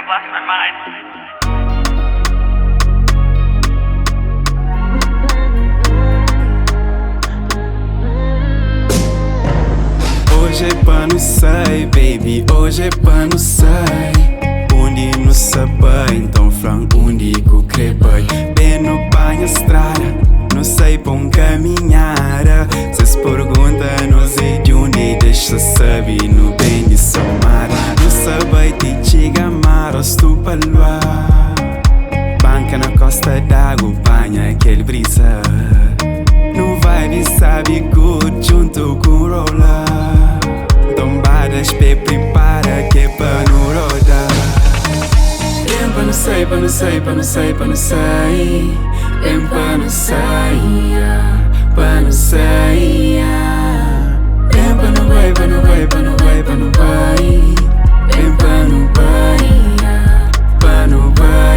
lost my mind. Hoje é pano sai, baby, hoje é pano sai. Undi no sabai, então frango undi com crepai. Bem no banho estrada, não sei bom caminhar. Se pergunta, não sei de onde deixa saber, no bem de somar. Não sabai te chega mar, tu palua. Banca na costa d'água, banha aquele brisa. Não vai me sabe good junto com rola. Tombadas, pé prepara que é pra não rodar. Pra não sai, pra não sai, pra não sai, pra não sai. Pra não sai, pra não sai. Pra não vai, pra não vai, pra não vai, pra não vai. Pra não vai, pra não vai.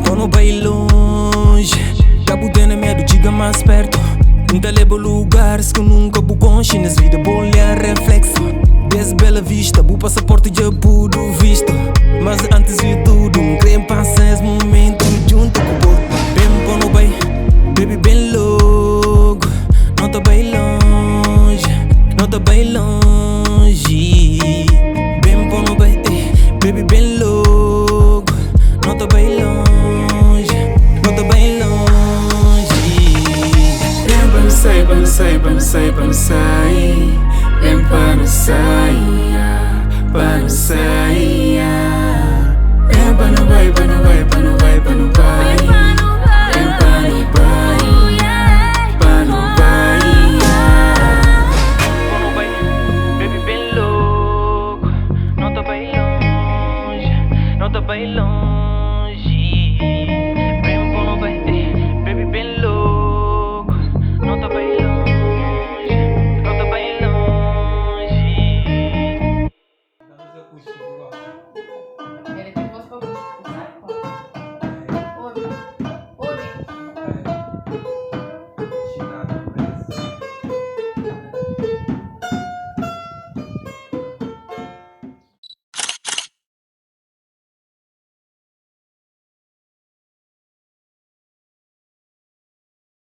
Pra não vai longe. Tá botando medo, diga mais perto. Nunca leva lugares que nunca bugon. Chinas vida, bolha, reflexo. Desde Bela Vista, bu passaporte já pudo visto. Mas antes de tudo, querem passar esse momento junto com o povo. Bem pra não vai, baby bem logo. Não tá bem longe, não tá bem longe. Bem pra não vai, baby bem logo. Não tá bem longe, não tá bem longe. Pra não sai, pra não sai, pra não sai, pra não sai. Pra não sai, pra não sai. Pra não vai, pra não vai, pra não vai, pra não vai. Pra não vai, pra não vai. Pra não vai, baby bem louco. Não tá bem longe, não tá bem longe.